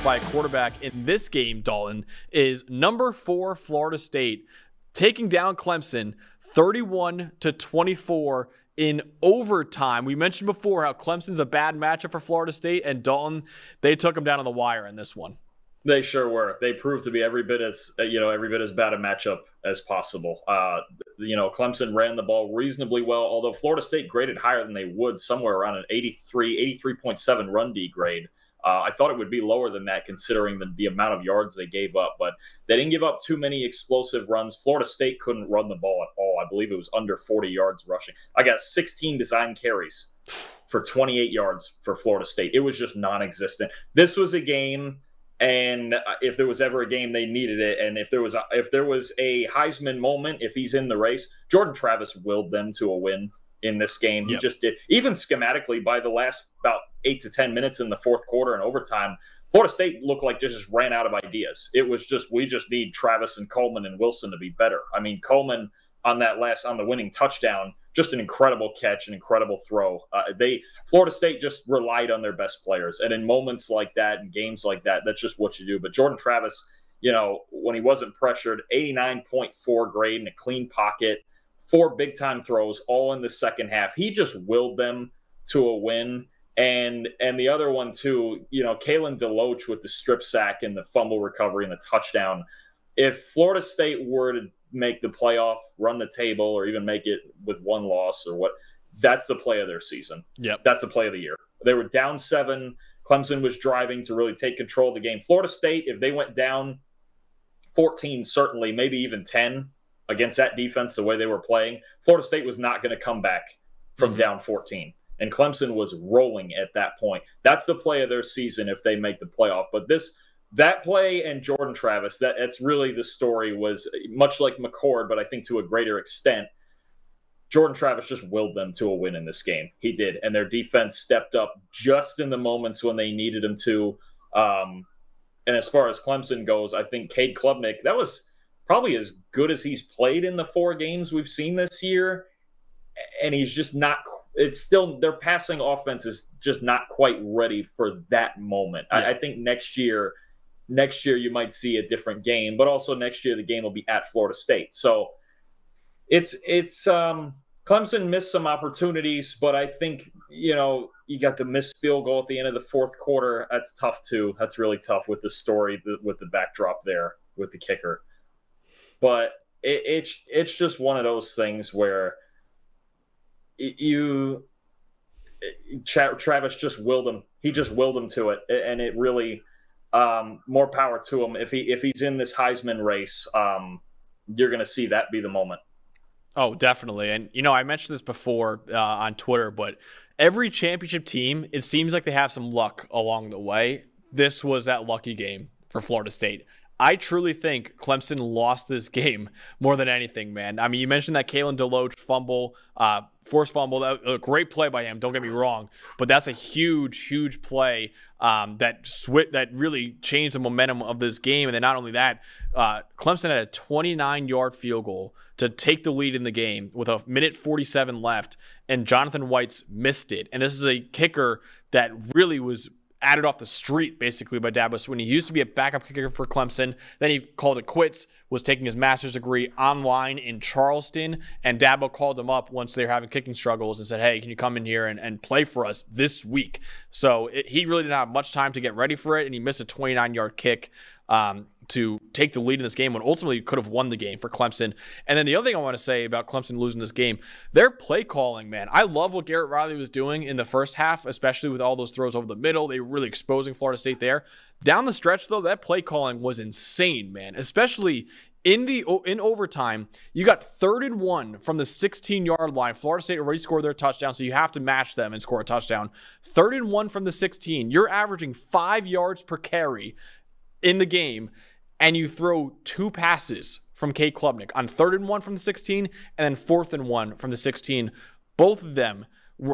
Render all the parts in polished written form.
by a quarterback in this game, Dalton, is number 4 Florida State taking down Clemson 31-24 in overtime. We mentioned before how Clemson's a bad matchup for Florida State, and Dalton, they took them down on the wire in this one. They sure were. They proved to be every bit as bad a matchup as possible. Clemson ran the ball reasonably well, although Florida State graded higher than they would, somewhere around an 83.7 run D grade. I thought it would be lower than that considering the amount of yards they gave up, but they didn't give up too many explosive runs. Florida State couldn't run the ball at all. I believe it was under 40 yards rushing. I got 16 design carries for 28 yards for Florida State. It was just non-existent. This was a game, and if there was ever a game, they needed it. And if there was a Heisman moment, if he's in the race, Jordan Travis willed them to a win in this game. He just did. Even schematically, by the last about 8 to 10 minutes in the fourth quarter and overtime, Florida State looked like just ran out of ideas. It was just, we just need Travis and Coleman and Wilson to be better. I mean, Coleman on the winning touchdown, just an incredible catch, an incredible throw. Florida State just relied on their best players. And in moments like that, in games like that, that's just what you do. But Jordan Travis, when he wasn't pressured, 89.4 grade in a clean pocket, 4 big-time throws, all in the second half. He just willed them to a win. And the other one, too, Kalen DeLoach with the strip sack and the fumble recovery and the touchdown. If Florida State were to make the playoff, run the table, or even make it with one loss or what, that's the play of their season. Yep. That's the play of the year. They were down 7. Clemson was driving to really take control of the game. Florida State, if they went down 14, certainly, maybe even 10 against that defense, the way they were playing, Florida State was not going to come back from down 14. And Clemson was rolling at that point. That's the play of their season if they make the playoff. But that play and Jordan Travis, that's really the story, was much like McCord, but I think to a greater extent. Jordan Travis just willed them to a win in this game. He did. And their defense stepped up just in the moments when they needed him to. And as far as Clemson goes, I think Cade Klubnik, that was probably as good as he's played in the 4 games we've seen this year. And he's just not – it's still – their passing offense is just not quite ready for that moment. Yeah. I think next year you might see a different game, but also next year the game will be at Florida State. So it's Clemson missed some opportunities, but I think, you got the missed field goal at the end of the fourth quarter. That's tough too. That's really tough with the story, with the backdrop there with the kicker. But it's just one of those things where Travis just willed him. He just willed him to it, and it really more power to him. If he's in this Heisman race, you're going to see that be the moment. Oh, definitely. And, I mentioned this before on Twitter, but every championship team, it seems like they have some luck along the way. This was that lucky game for Florida State. I truly think Clemson lost this game more than anything, man. I mean, you mentioned that Kalen DeLoach fumble, forced fumble. A great play by him, don't get me wrong. But that's a huge, huge play that really changed the momentum of this game. And then not only that, Clemson had a 29-yard field goal to take the lead in the game with a minute 47 left, and Jonathan White's missed it. And this is a kicker that really was added off the street, basically, by Dabo Swinney. He used to be a backup kicker for Clemson. Then he called it quits, was taking his master's degree online in Charleston, and Dabo called him up once they were having kicking struggles and said, hey, can you come in here and play for us this week? So he really didn't have much time to get ready for it, and he missed a 29-yard kick to take the lead in this game when ultimately he could have won the game for Clemson. And then the other thing I want to say about Clemson losing this game, their play calling, man. I love what Garrett Riley was doing in the first half, especially with all those throws over the middle. They were really exposing Florida State there. Down the stretch, though, that play calling was insane, man, especially in overtime. You got 3rd and 1 from the 16-yard line. Florida State already scored their touchdown, so you have to match them and score a touchdown. 3rd and 1 from the 16. You're averaging 5 yards per carry in the game, and you throw 2 passes from Cade Klubnik on 3rd and 1 from the 16 and then 4th and 1 from the 16. Both of them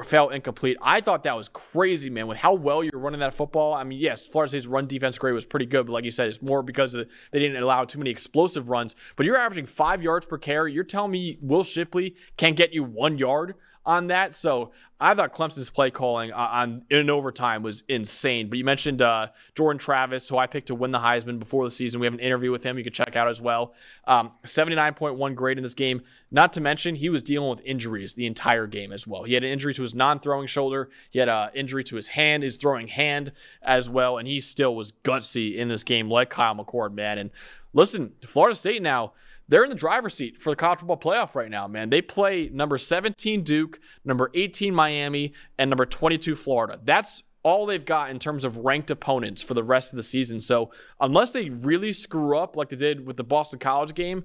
fell incomplete. I thought that was crazy, man, with how well you're running that football. I mean, yes, Florida State's run defense grade was pretty good, but like you said, it's more because they didn't allow too many explosive runs. But you're averaging 5 yards per carry. You're telling me Will Shipley can't get you 1 yard on that. So I thought Clemson's play calling in overtime was insane. But you mentioned Jordan Travis, who I picked to win the Heisman before the season. We have an interview with him you can check out as well. 79.1 grade in this game. Not to mention, he was dealing with injuries the entire game as well. He had an injury to his non-throwing shoulder. He had an injury to his hand, his throwing hand as well. And he still was gutsy in this game like Kyle McCord, man. And listen, Florida State now, they're in the driver's seat for the college football playoff right now, man. They play number 17 Duke, number 18 Miami, and number 22 Florida. That's all they've got in terms of ranked opponents for the rest of the season. So unless they really screw up like they did with the Boston College game,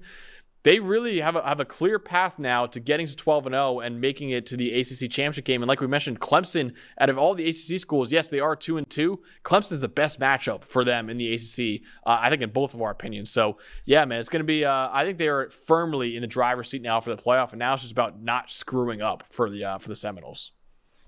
they really have a clear path now to getting to 12-0 and making it to the ACC championship game. And like we mentioned, Clemson, out of all the ACC schools, yes, they are 2-2. Clemson's the best matchup for them in the ACC, I think, in both of our opinions. So, yeah, man, it's going to be. I think they are firmly in the driver's seat now for the playoff, and now it's just about not screwing up for the Seminoles.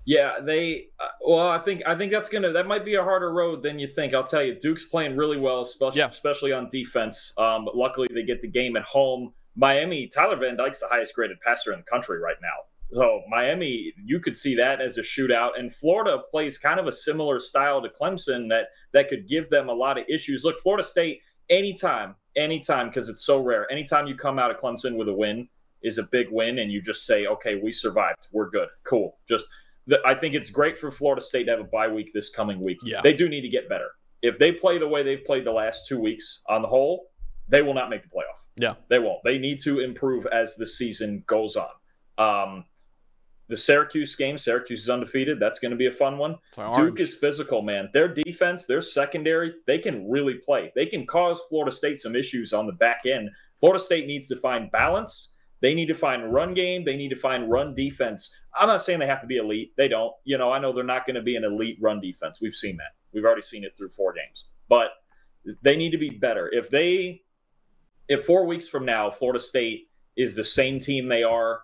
Yeah, they. Well, I think that might be a harder road than you think. I'll tell you, Duke's playing really well, especially on defense. But luckily, they get the game at home. Miami, Tyler Van Dyke's the highest graded passer in the country right now. So Miami, you could see that as a shootout. And Florida plays kind of a similar style to Clemson that could give them a lot of issues. Look, Florida State, anytime, because it's so rare, anytime you come out of Clemson with a win is a big win, and you just say, okay, we survived. We're good. Cool. I think it's great for Florida State to have a bye week this coming week. Yeah. They do need to get better. If they play the way they've played the last 2 weeks on the whole, they will not make the playoff. Yeah. They won't. They need to improve as the season goes on. The Syracuse game, Syracuse is undefeated. That's going to be a fun one. Duke is physical, man. Their defense, their secondary, they can really play. They can cause Florida State some issues on the back end. Florida State needs to find balance. They need to find run game. They need to find run defense. I'm not saying they have to be elite. They don't. I know they're not going to be an elite run defense. We've seen that. We've already seen it through 4 games. But they need to be better. If 4 weeks from now, Florida State is the same team they were,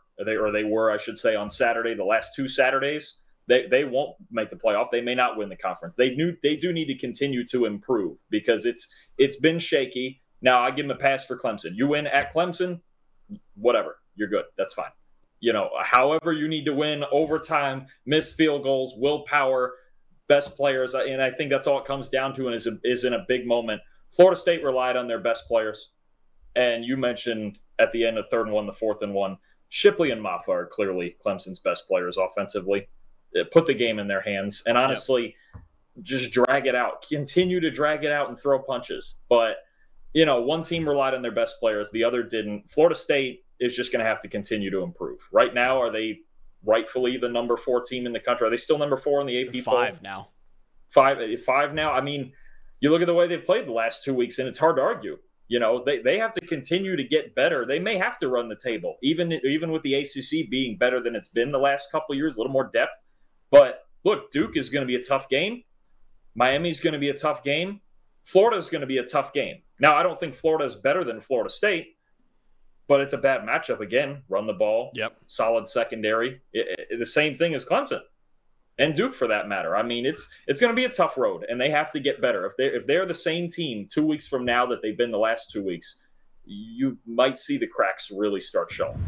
I should say, on Saturday, the last 2 Saturdays, they won't make the playoff. They may not win the conference. They do need to continue to improve because it's been shaky. Now, I give them a pass for Clemson. You win at Clemson, whatever. You're good. That's fine. However you need to win, overtime, missed field goals, willpower, best players, and I think that's all it comes down to and is in a big moment. Florida State relied on their best players. And you mentioned at the end of 3rd and 1, the 4th and 1, Shipley and Maffa are clearly Clemson's best players offensively. Put the game in their hands. And honestly, just drag it out. Continue to drag it out and throw punches. But, one team relied on their best players. The other didn't. Florida State is just going to have to continue to improve. Right now, are they rightfully the number 4 team in the country? Are they still number 4 in the AP poll? 5 now. 5 now? I mean, you look at the way they've played the last 2 weeks, and it's hard to argue. They have to continue to get better. They may have to run the table, even with the ACC being better than it's been the last couple of years, a little more depth. But look, Duke is going to be a tough game. Miami's going to be a tough game. Florida's going to be a tough game. Now, I don't think Florida is better than Florida State, but it's a bad matchup again. Run the ball, solid secondary. The same thing as Clemson and Duke for that matter. I mean, it's going to be a tough road, and they have to get better. If they're the same team 2 weeks from now that they've been the last 2 weeks, you might see the cracks really start showing.